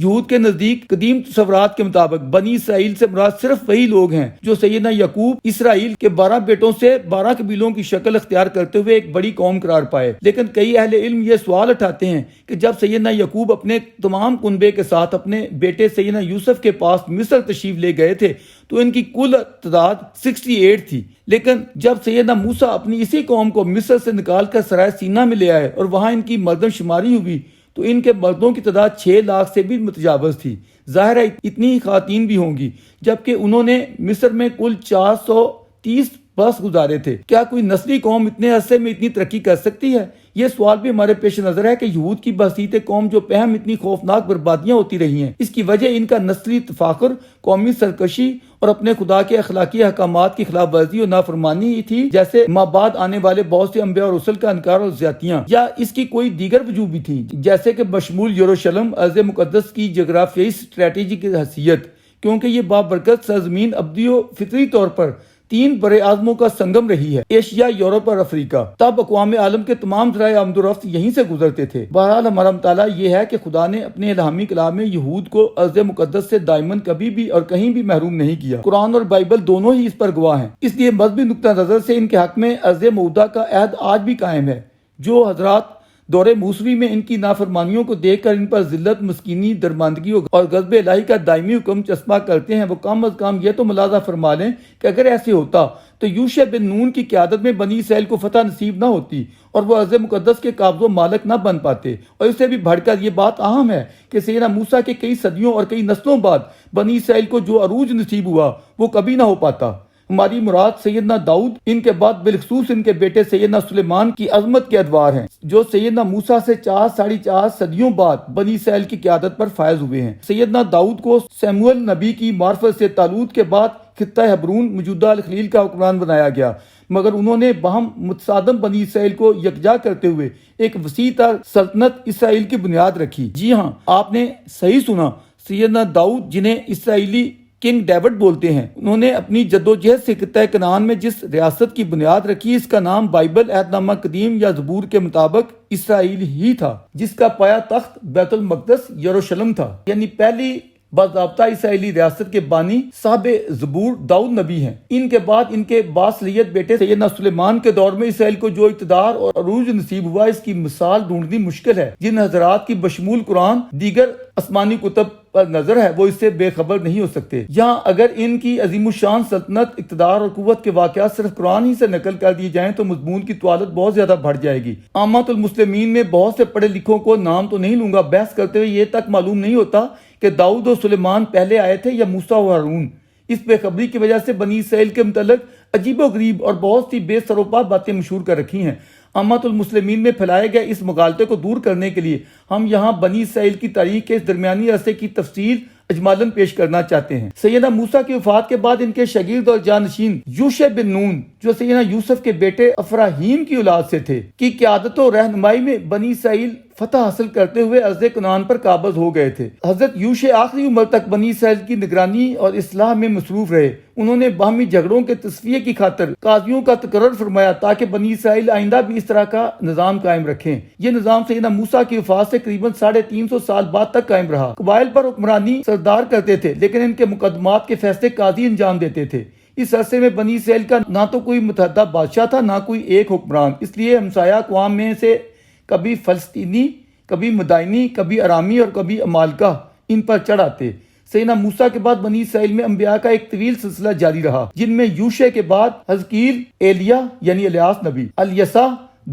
یہود کے نزدیک قدیم تصورات کے مطابق بنی اسرائیل سے مراد صرف وہی لوگ ہیں جو سیدنا یعقوب اسرائیل کے 12 بیٹوں سے 12 قبیلوں کی شکل اختیار کرتے ہوئے ایک بڑی قوم قرار پائے۔ لیکن کئی اہل علم یہ سوال اٹھاتے ہیں کہ جب سیدنا یعقوب اپنے تمام کنبے کے ساتھ اپنے بیٹے سیدنا یوسف کے پاس مصر تشریف لے گئے تھے تو ان کی کل تعداد 68 تھی، لیکن جب سیدنا موسیٰ اپنی اسی قوم کو مصر سے نکال کر سرائے سینا میں لے آئے اور وہاں ان کی مردم شماری ہوئی تو ان کے مردوں کی تعداد 6 لاکھ سے بھی متجاوز تھی۔ ظاہر ہے اتنی خواتین بھی ہوں گی، جبکہ انہوں نے مصر میں کل 430 برس گزارے تھے۔ کیا کوئی نسلی قوم اتنے عرصے میں اتنی ترقی کر سکتی ہے؟ یہ سوال بھی ہمارے پیش نظر ہے کہ یہود کی بحثیت قوم جو پہم اتنی خوفناک بربادیاں ہوتی رہی ہیں، اس کی وجہ ان کا نسلی تفاخر، قومی سرکشی اور اپنے خدا کے اخلاقی احکامات کی خلاف ورزی اور نافرمانی ہی تھی، جیسے مابعد آنے والے بہت سے انبیاء اور رسل کا انکار اور زیادتیاں، یا اس کی کوئی دیگر وجوہ بھی تھی، جیسے کہ بشمول یروشلم ارض مقدس کی جغرافیائی اسٹریٹجی کی حیثیت، کیونکہ یہ بابرکت سرزمین ابدی و فطری طور پر 3 بر اعظموں کا سنگم رہی ہے، ایشیا، یورپ اور افریقہ۔ تب اقوام عالم کے تمام ذرائع آمد و رفت یہیں سے گزرتے تھے۔ بہرحال ہمارا مطالعہ یہ ہے کہ خدا نے اپنے الہامی کلام میں یہود کو ارض مقدس سے دائماً کبھی بھی اور کہیں بھی محروم نہیں کیا۔ قرآن اور بائبل دونوں ہی اس پر گواہ ہیں۔ اس لیے مذہبی نقطہ نظر سے ان کے حق میں ارض موعودہ کا عہد آج بھی قائم ہے۔ جو حضرات دور موسوی میں ان کی نافرمانیوں کو دیکھ کر ان پر ذلت، مسکینی، درماندگی اور غضب الہی کا دائمی حکم چسپاں کرتے ہیں، وہ کم از کم یہ تو ملاحظہ فرما لیں کہ اگر ایسے ہوتا تو یوشع بن نون کی قیادت میں بنی اسرائیل کو فتح نصیب نہ ہوتی اور وہ ارض مقدس کے قابض و مالک نہ بن پاتے۔ اور اس سے بھی بڑھ کر یہ بات اہم ہے کہ سیدنا موسیٰ کے کئی صدیوں اور کئی نسلوں بعد بنی اسرائیل کو جو عروج نصیب ہوا وہ کبھی نہ ہو پاتا۔ ہماری مراد سیدنا داؤد، ان کے بعد بالخصوص ان کے بیٹے سیدنا سلیمان کی عظمت کے ادوار ہیں، جو سیدنا موسیٰ سے 4 ساڑھے 4 صدیوں بعد بنی اسرائیل کی قیادت پر فائز ہوئے ہیں۔ سیدنا داؤد کو سیموئیل نبی کی معرفت سے طالوت کے بعد خطہ حبرون موجودہ الخلیل کا حکمران بنایا گیا، مگر انہوں نے باہم متصادم بنی اسرائیل کو یکجا کرتے ہوئے ایک وسیع تر سلطنت اسرائیل کی بنیاد رکھی۔ جی ہاں، آپ نے صحیح سنا، سیدنا داؤد، جنہیں اسرائیلی کنگ ڈیوڈ بولتے ہیں، انہوں نے اپنی جدوجہد سے خطہ کنعان میں جس ریاست کی بنیاد رکھی، اس کا نام بائبل، عہد نامہ قدیم یا زبور کے مطابق اسرائیل ہی تھا، جس کا پایا تخت بیت المقدس یروشلم تھا۔ یعنی پہلی باضابطہ اسرائیلی ریاست کے بانی صاحب زبور داؤد نبی ہیں۔ ان کے بعد ان کے باصلیت بیٹے سیدنا سلیمان کے دور میں اسرائیل کو جو اقتدار اور عروج نصیب ہوا، اس کی مثال ڈھونڈنی مشکل ہے۔ جن حضرات کی بشمول قرآن دیگر آسمانی کتب پر نظر ہے وہ اس سے بے خبر نہیں ہو سکتے۔ یہاں اگر ان کی عظیم الشان سلطنت، اقتدار اور قوت کے واقعات صرف قرآن ہی سے نقل کر دیے جائیں تو مضمون کی طوالت بہت زیادہ بڑھ جائے گی۔ عامۃ المسلمین میں بہت سے پڑھے لکھوں کو، نام تو نہیں لوں گا، بحث کرتے ہوئے یہ تک معلوم نہیں ہوتا کہ داؤد اور سلیمان پہلے آئے تھے یا موسیٰ و ہارون۔ اس بے خبری کی وجہ سے بنی اسرائیل کے متعلق عجیب و غریب اور بہت سی بے سر و پا باتیں مشہور کر رکھی ہیں۔ عامۃ المسلمین میں پھیلائے گئے اس مغالطے کو دور کرنے کے لیے ہم یہاں بنی اسرائیل کی تاریخ کے اس درمیانی عرصے کی تفصیل اجمالاً پیش کرنا چاہتے ہیں۔ سیدنا موسیٰ کی وفات کے بعد ان کے شاگرد اور جانشین یوشع بن نون، جو سیدنا یوسف کے بیٹے افراہیم کی اولاد سے تھے، کی قیادت و رہنمائی میں بنی اسرائیل فتح حاصل کرتے ہوئے ارض کنعان پر قابض ہو گئے تھے۔ حضرت یوشع آخری عمر تک بنی اسرائیل کی نگرانی اور اصلاح میں مصروف رہے۔ انہوں نے باہمی جھگڑوں کے تصفیے کی خاطر قاضیوں کا تقرر فرمایا تاکہ بنی اسرائیل آئندہ بھی اس طرح کا نظام قائم رکھیں۔ یہ نظام سیدنا موسیٰ کی وفات سے قریباً 350 سال بعد تک قائم رہا۔ قبائل پر حکمرانی سردار کرتے تھے، لیکن ان کے مقدمات کے فیصلے قاضی انجام دیتے تھے۔ اس عرصے میں بنی اسرائیل کا نہ تو کوئی متحدہ بادشاہ تھا، نہ کوئی ایک حکمران، اس لیے ہمسایہ اقوام میں سے کبھی فلسطینی، کبھی مدائنی، کبھی ارامی اور کبھی امالکہ ان پر چڑھ آتے۔ سیدنا موسیٰ کے بعد بنی اسرائیل میں انبیاء کا ایک طویل سلسلہ جاری رہا، جن میں یوشع کے بعد حزقیل، ایلیاہ یعنی الیاس نبی، الیسع،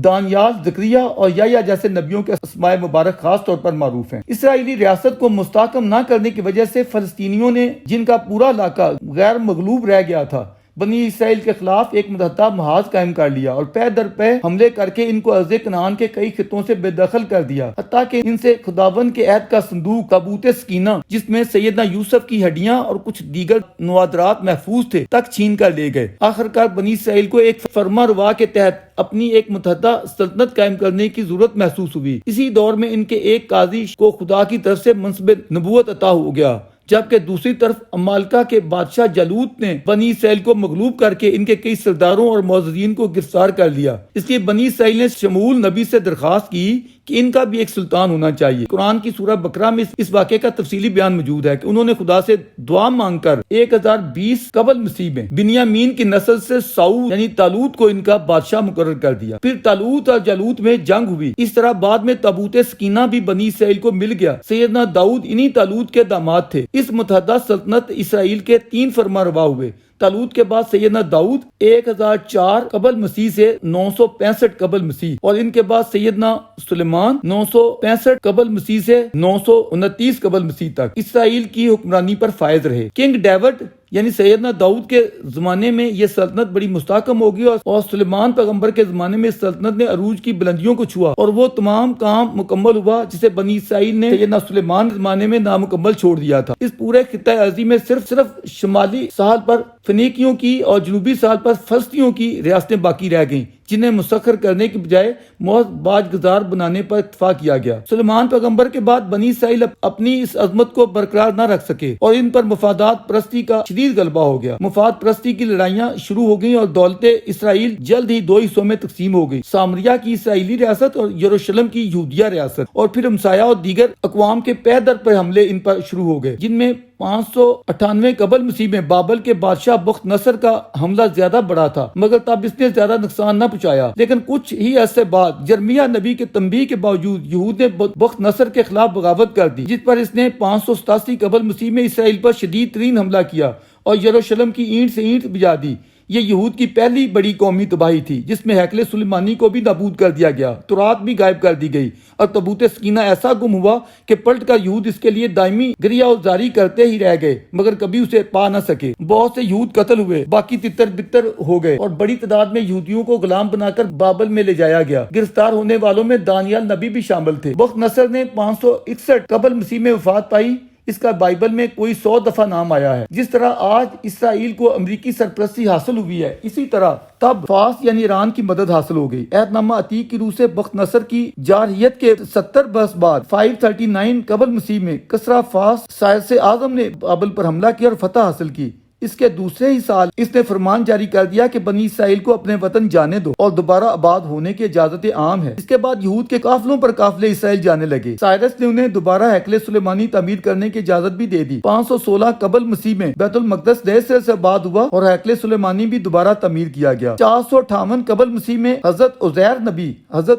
دانیال، زکریا اور یحییٰ جیسے نبیوں کے اسماء مبارک خاص طور پر معروف ہیں۔ اسرائیلی ریاست کو مستحکم نہ کرنے کی وجہ سے فلسطینیوں نے، جن کا پورا علاقہ غیر مغلوب رہ گیا تھا، بنی اسرائیل کے خلاف ایک متحدہ محاذ قائم کر لیا اور پے در پے حملے کر کے ان کو ارض کنعان کے کئی خطوں سے بے دخل کر دیا، حتیٰ کہ ان سے خداوند کے عہد کا صندوق تابوت سکینہ، جس میں سیدنا یوسف کی ہڈیاں اور کچھ دیگر نوادرات محفوظ تھے، تک چھین کر لے گئے۔ آخرکار بنی اسرائیل کو ایک فرما روا کے تحت اپنی ایک متحدہ سلطنت قائم کرنے کی ضرورت محسوس ہوئی۔ اسی دور میں ان کے ایک قاضی کو خدا کی طرف سے منصب نبوت عطا ہو گیا، جبکہ دوسری طرف امالکہ کے بادشاہ جالوت نے بنی اسرائیل کو مغلوب کر کے ان کے کئی سرداروں اور معززین کو گرفتار کر لیا۔ اس لیے بنی اسرائیل نے شمعون نبی سے درخواست کی کہ ان کا بھی ایک سلطان ہونا چاہیے۔ قرآن کی سورہ بقرہ میں اس واقعے کا تفصیلی بیان موجود ہے کہ انہوں نے خدا سے دعا مانگ کر 1020 قبل مسیح میں بنیامین کی نسل سے ساؤل یعنی طالوت کو ان کا بادشاہ مقرر کر دیا۔ پھر طالوت اور جالوت میں جنگ ہوئی۔ اس طرح بعد میں تابوت سکینہ بھی بنی اسرائیل کو مل گیا۔ سیدنا داؤد انہی طالوت کے داماد تھے۔ اس متحدہ سلطنت اسرائیل کے 3 فرما روا ہوئے۔ طالوت کے بعد سیدنا داؤد 1004 قبل مسیح سے 965 قبل مسیح، اور ان کے بعد سیدنا سلیمان 965 قبل مسیح سے 929 قبل مسیح تک اسرائیل کی حکمرانی پر فائز رہے۔ کنگ ڈیوڈ یعنی سیدنا داؤد کے زمانے میں یہ سلطنت بڑی مستحکم ہوگی، اور سلیمان پیغمبر کے زمانے میں اس سلطنت نے عروج کی بلندیوں کو چھوا، اور وہ تمام کام مکمل ہوا جسے بنی اسرائیل نے سیدنا سلیمان کے زمانے میں نامکمل چھوڑ دیا تھا۔ اس پورے خطہ ارضی میں صرف شمالی ساحل پر فنیکیوں کی اور جنوبی ساحل پر فلسطینیوں کی ریاستیں باقی رہ گئیں، جنہیں مسخر کرنے کے بجائے محض باج گزار بنانے پر اتفاق کیا گیا۔ سلیمان پیغمبر کے بعد بنی اسرائیل اپنی اس عظمت کو برقرار نہ رکھ سکے، اور ان پر مفادات پرستی کا شدید غلبہ ہو گیا۔ مفاد پرستی کی لڑائیاں شروع ہو گئیں، اور دولت اسرائیل جلد ہی 2 حصوں میں تقسیم ہو گئی، سامریہ کی اسرائیلی ریاست اور یروشلم کی یہودیہ ریاست۔ اور پھر ہمسایہ اور دیگر اقوام کے پے در پہ حملے ان پر شروع ہو گئے، جن میں 598 قبل مسیح میں بابل کے بادشاہ بخت نصر کا حملہ زیادہ بڑا تھا، مگر تب اس نے زیادہ نقصان نہ پہنچایا۔ لیکن کچھ ہی عرصے بعد یرمیہ نبی کے تنبیہ کے باوجود یہود نے بخت نصر کے خلاف بغاوت کر دی، جس پر اس نے 587 قبل مسیح میں اسرائیل پر شدید ترین حملہ کیا اور یروشلم کی اینٹ سے اینٹ بجا دی۔ یہ یہود کی پہلی بڑی قومی تباہی تھی، جس میں ہیکل سلیمانی کو بھی نابود کر دیا گیا، تورات بھی غائب کر دی گئی، اور تابوت سکینہ ایسا گم ہوا کہ پلٹ کر یہود اس کے لیے دائمی گریہ جاری کرتے ہی رہ گئے، مگر کبھی اسے پا نہ سکے۔ بہت سے یہود قتل ہوئے، باقی تتر بتر ہو گئے، اور بڑی تعداد میں یہودیوں کو غلام بنا کر بابل میں لے جایا گیا۔ گرفتار ہونے والوں میں دانیال نبی بھی شامل تھے۔ بخت نصر نے 561 قبل مسیح میں وفات پائی۔ اس کا بائبل میں کوئی 100 دفعہ نام آیا ہے۔ جس طرح آج اسرائیل کو امریکی سرپرستی حاصل ہوئی ہے، اسی طرح تب فارس یعنی ایران کی مدد حاصل ہو گئی۔ عہد نامہ عتیق کی روح سے بخت نصر کی جارحیت کے 70 برس بعد 539 قبل مسیح میں کسرا فارس سائرس اعظم نے بابل پر حملہ کیا اور فتح حاصل کی۔ اس کے دوسرے ہی سال اس نے فرمان جاری کر دیا کہ بنی اسرائیل کو اپنے وطن جانے دو اور دوبارہ آباد ہونے کی اجازت عام ہے۔ اس کے بعد یہود کے قافلوں پر قافلے اسرائیل جانے لگے۔ سائرس نے انہیں دوبارہ ہیکل سلیمانی تعمیر کرنے کی اجازت بھی دے دی۔ 516 قبل مسیح میں بیت المقدس نئے سرے سے آباد ہوا اور ہیکل سلیمانی بھی دوبارہ تعمیر کیا گیا۔ 458 قبل مسیح میں حضرت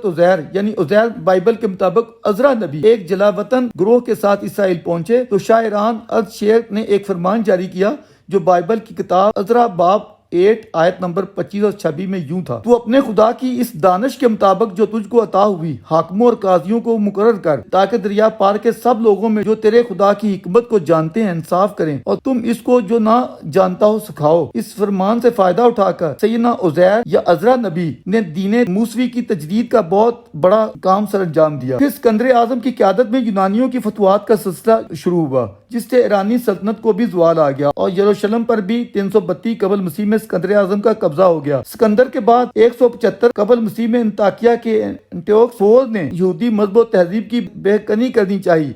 عزیر یعنی عزیر بائبل کے مطابق عزرا نبی ایک جلا وطن گروہ کے ساتھ اسرائیل پہنچے تو شاہ ایران ارشیر نے ایک فرمان جاری کیا جو بائبل کی کتاب عزرا باب 8 آیت نمبر 25 اور 26 میں یوں تھا: تو اپنے خدا کی اس دانش کے مطابق جو تجھ کو عطا ہوئی حاکموں اور قاضیوں کو مقرر کر، تاکہ دریا پار کے سب لوگوں میں جو تیرے خدا کی حکمت کو جانتے ہیں انصاف کریں، اور تم اس کو جو نہ جانتا ہو سکھاؤ۔ اس فرمان سے فائدہ اٹھا کر سیدنا عزیر یا عزرا نبی نے دین موسوی کی تجدید کا بہت بڑا کام سر انجام دیا۔ پھر سکندر اعظم کی قیادت میں یونانیوں کی فتوحات کا سلسلہ شروع ہوا، جس سے ایرانی سلطنت کو بھی زوال آ گیا، اور یروشلم پر بھی 332 قبل مسیح میں سکندر اعظم کا قبضہ ہو گیا۔ سکندر کے بعد 175 قبل مسیح میں انطاکیہ کے انٹیوکس فوز نے یہودی مذہب و تہذیب کی بے-کنی کرنی چاہی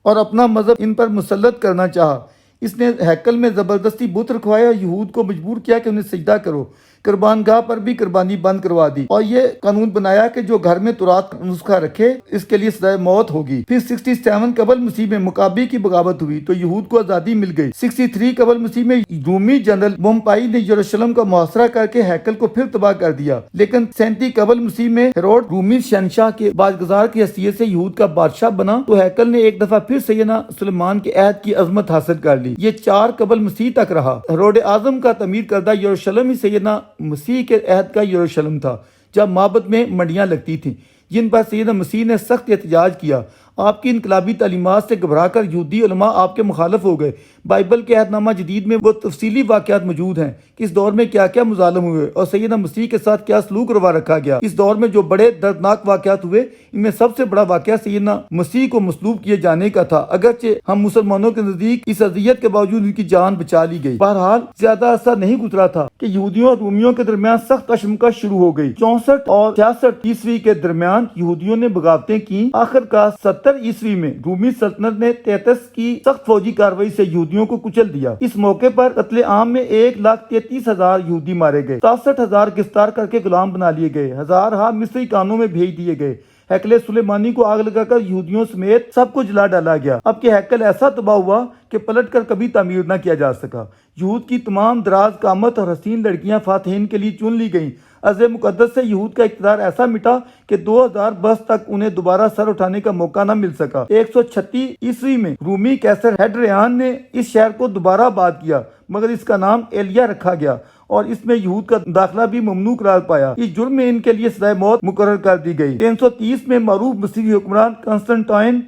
اور اپنا مذہب ان پر مسلط کرنا چاہا۔ اس نے ہیکل میں زبردستی بت رکھوائے اور یہود کو مجبور کیا کہ انہیں سجدہ کرو۔ قربان گاہ پر بھی قربانی بند کروا دی، اور یہ قانون بنایا کہ جو گھر میں تورات کا نسخہ رکھے اس کے لیے سزائے موت ہوگی۔ پھر 67 قبل مسیح میں مقابی کی بغاوت ہوئی تو یہود کو آزادی مل گئی۔ 63 قبل مسیح میں رومی جنرل بومپائی نے یروشلم کا محاصرہ کر کے ہیکل کو پھر تباہ کر دیا، لیکن 37 قبل مسیح میں ہیروڈ رومی شہنشاہ کے باجگزار کی حیثیت سے یہود کا بادشاہ بنا تو ہیکل نے ایک دفعہ پھر سیدنا سلیمان کے عہد کی عظمت حاصل کر لی۔ یہ 4 قبل مسیح تک رہا۔ ہیروڈ اعظم کا تعمیر کردہ یروشلم ہی سیدنا مسیح کے عہد کا یروشلم تھا، جب معبد میں منڈیاں لگتی تھیں، جن پر سیدنا مسیح نے سخت احتجاج کیا۔ آپ کی انقلابی تعلیمات سے گھبرا کر یہودی علماء آپ کے مخالف ہو گئے۔ بائبل کے عہد نامہ جدید میں وہ تفصیلی واقعات موجود ہیں کہ اس دور میں کیا کیا مظالم ہوئے اور سیدنا مسیح کے ساتھ کیا سلوک روا رکھا گیا۔ اس دور میں جو بڑے دردناک واقعات ہوئے، ان میں سب سے بڑا واقعہ سیدنا مسیح کو مصلوب کیے جانے کا تھا، اگرچہ ہم مسلمانوں کے نزدیک اس اذیت کے باوجود ان کی جان بچا لی گئی۔ بہرحال زیادہ عرصہ نہیں گزرا تھا کہ یہودیوں اور رومیوں کے درمیان سخت کشمکش شروع ہو گئی۔ 64 اور 66 عیسوی کے درمیان یہودیوں نے بغاوتیں کی۔ آخر کار 70 عیسوی میں رومی سلطنت نے تیتس کی سخت فوجی کارروائی سے یہودیوں کو کچل دیا۔ اس موقع پر قتل عام میں 1,33,000 یہودی مارے گئے، 67,000 گرفتار کر کے غلام بنا لیے گئے، ہزارہا مصری کانوں میں بھیج دیے گئے۔ ہیکل سلیمانی کو آگ لگا کر یہودیوں سمیت سب کو جلا ڈالا گیا۔ اب کہ ہیکل ایسا تباہ ہوا کہ پلٹ کر کبھی تعمیر نہ کیا جا سکا۔ یہود کی تمام دراز قامت اور حسین لڑکیاں فاتحین کے لیے چن لی گئیں۔ ارض مقدس سے یہود کا اقتدار ایسا مٹا کہ 2000 برس تک انہیں دوبارہ سر اٹھانے کا موقع نہ مل سکا۔ 136 عیسوی میں رومی قیصر ہیڈریان نے اس شہر کو دوبارہ آباد کیا، مگر اس کا نام ایلیا رکھا گیا اور اس میں یہود کا داخلہ بھی ممنوع قرار پایا۔ اس جرم میں ان کے لیے سزائے موت مقرر کر دی گئی۔ 330 میں معروف مسیحی حکمران کنسٹنٹائن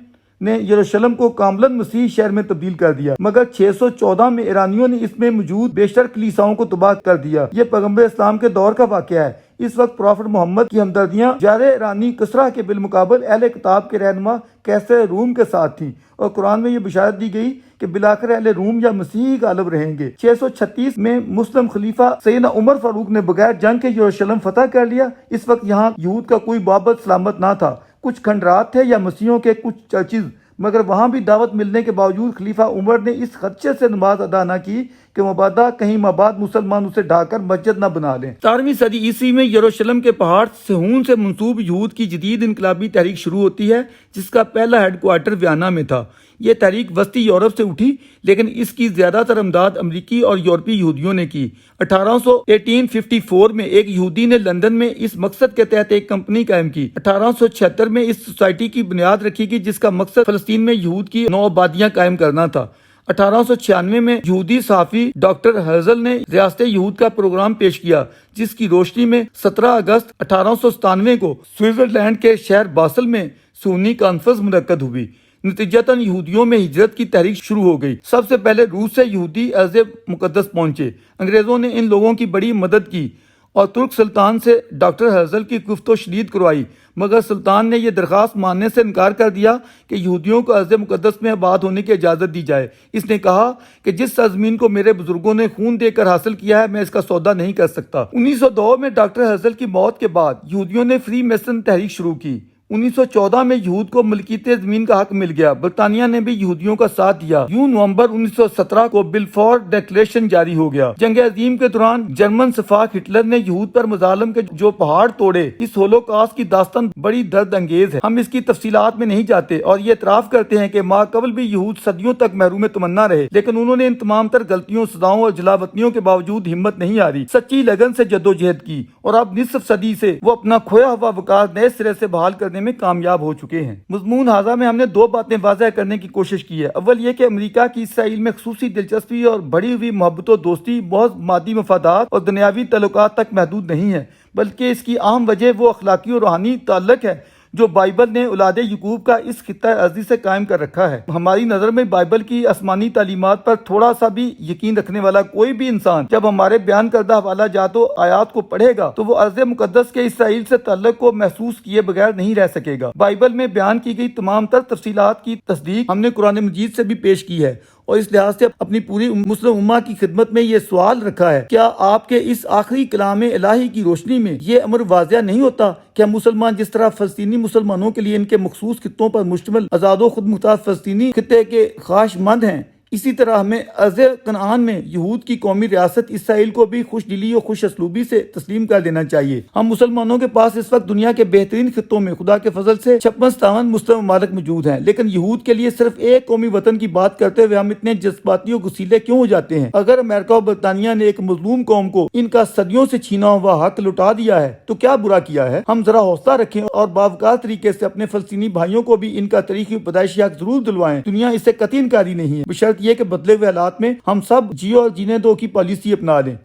نے یروشلم کو کاملاً مسیحی شہر میں تبدیل کر دیا، مگر 614 میں ایرانیوں نے اس میں موجود بیشتر کلیساؤں کو تباہ کر دیا۔ یہ پیغمبر اسلام کے دور کا واقعہ ہے۔ اس وقت پروفٹ محمد کی ہمدردیاں جار ایرانی کسریٰ کے بالمقابل اہل کتاب کے رہنما قیصر روم کے ساتھ تھیں، اور قرآن میں یہ بشارت دی گئی کہ بالآخر اہل روم یا مسیحی غالب رہیں گے۔ 636 میں مسلم خلیفہ سیدنا عمر فاروق نے بغیر جنگ کے یروشلم فتح کر لیا۔ اس وقت یہاں یہود کا کوئی بابت سلامت نہ تھا۔ کچھ کھنڈرات تھے یا مسیحیوں کے کچھ چرچز، مگر وہاں بھی دعوت ملنے کے باوجود خلیفہ عمر نے اس خدشے سے نماز ادا نہ کی کہ مبادا کہیں مابعد مسلمان اسے ڈھا کر مسجد نہ بنا لیں۔ 17ویں صدی عیسوی میں یروشلم کے پہاڑ صہیون سے منسوب یہود کی جدید انقلابی تحریک شروع ہوتی ہے، جس کا پہلا ہیڈ کوارٹر ویانا میں تھا۔ یہ تحریک وسطی یورپ سے اٹھی، لیکن اس کی زیادہ تر امداد امریکی اور یورپی یہودیوں نے کی۔ 1854 میں ایک یہودی نے لندن میں اس مقصد کے تحت ایک کمپنی قائم کی۔ 1876 میں اس سوسائٹی کی بنیاد رکھی گئی، جس کا مقصد فلسطین میں یہود کی نو آبادیاں قائم کرنا تھا۔ 1896 میں یہودی صحافی ڈاکٹر ہرزل نے ریاست یہود کا پروگرام پیش کیا، جس کی روشنی میں 17 اگست 1897 کو سوئٹزرلینڈ کے شہر باسل میں سونی کانفرنس منعقد ہوئی۔ نتیجتاً یہودیوں میں ہجرت کی تحریک شروع ہو گئی۔ سب سے پہلے روس سے یہودی ارض مقدس پہنچے۔ انگریزوں نے ان لوگوں کی بڑی مدد کی اور ترک سلطان سے ڈاکٹر ہرزل کی گفت و شنید کروائی، مگر سلطان نے یہ درخواست ماننے سے انکار کر دیا کہ یہودیوں کو ارض مقدس میں آباد ہونے کی اجازت دی جائے۔ اس نے کہا کہ جس سرزمین کو میرے بزرگوں نے خون دے کر حاصل کیا ہے، میں اس کا سودا نہیں کر سکتا۔ 1902 میں ڈاکٹر ہرزل کی موت کے بعد یہودیوں نے فری میسن تحریک شروع کی۔ 1914 میں یہود کو ملکیت زمین کا حق مل گیا۔ برطانیہ نے بھی یہودیوں کا ساتھ دیا۔ یوں نومبر 1917 کو بلفور ڈیکلیریشن جاری ہو گیا۔ جنگ عظیم کے دوران جرمن سفاک ہٹلر نے یہود پر مظالم کے جو پہاڑ توڑے، اس ہولوکاسٹ کی داستان بڑی درد انگیز ہے۔ ہم اس کی تفصیلات میں نہیں جاتے اور یہ اعتراف کرتے ہیں کہ ما قبل بھی یہود صدیوں تک محروم تمنا رہے، لیکن انہوں نے ان تمام تر غلطیوں، سزاؤں اور جلاوطنیوں کے باوجود ہمت نہیں ہاری، سچی لگن سے جدوجہد کی، اور اب نصف صدی سے وہ اپنا کھویا ہوا وقار نئے سرے سے بحال کرنے میں کامیاب ہو چکے ہیں۔ مضمون ہاذا میں ہم نے دو باتیں واضح کرنے کی کوشش کی ہے۔ اول یہ کہ امریکہ کی اسرائیل میں خصوصی دلچسپی اور بڑھی ہوئی محبت و دوستی محض مادی مفادات اور دنیاوی تعلقات تک محدود نہیں ہے، بلکہ اس کی اہم وجہ وہ اخلاقی اور روحانی تعلق ہے جو بائبل نے اولاد یعقوب کا اس خطہ ارضی سے قائم کر رکھا ہے۔ ہماری نظر میں بائبل کی آسمانی تعلیمات پر تھوڑا سا بھی یقین رکھنے والا کوئی بھی انسان جب ہمارے بیان کردہ حوالہ جات و آیات کو پڑھے گا تو وہ ارض مقدس کے اسرائیل سے تعلق کو محسوس کیے بغیر نہیں رہ سکے گا۔ بائبل میں بیان کی گئی تمام تر تفصیلات کی تصدیق ہم نے قرآن مجید سے بھی پیش کی ہے، اور اس لحاظ سے اپنی پوری مسلم امہ کی خدمت میں یہ سوال رکھا ہے، کیا آپ کے اس آخری کلام الہی کی روشنی میں یہ امر واضح نہیں ہوتا کہ ہم مسلمان جس طرح فلسطینی مسلمانوں کے لیے ان کے مخصوص خطوں پر مشتمل آزاد و خود مختار فلسطینی خطے کے خواہش مند ہیں، اسی طرح ہمیں ارض کنعان میں یہود کی قومی ریاست اسرائیل کو بھی خوش دلی اور خوش اسلوبی سے تسلیم کر دینا چاہیے۔ ہم مسلمانوں کے پاس اس وقت دنیا کے بہترین خطوں میں خدا کے فضل سے 56-57 مسلم ممالک موجود ہیں، لیکن یہود کے لیے صرف ایک قومی وطن کی بات کرتے ہوئے ہم اتنے جذباتی و غصیلے کیوں ہو جاتے ہیں؟ اگر امریکہ اور برطانیہ نے ایک مظلوم قوم کو ان کا صدیوں سے چھینا ہوا حق لوٹا دیا ہے تو کیا برا کیا ہے؟ ہم ذرا حوصلہ رکھیں اور باوقار طریقے سے اپنے فلسطینی بھائیوں کو بھی ان کا تاریخی پیدائشی حق ضرور دلوائیں۔ دنیا اس سے قطعی انکاری نہیں ہے، بشرط یہ کہ بدلے ہوئے حالات میں ہم سب جیو اور جینے دو کی پالیسی اپنا لیں۔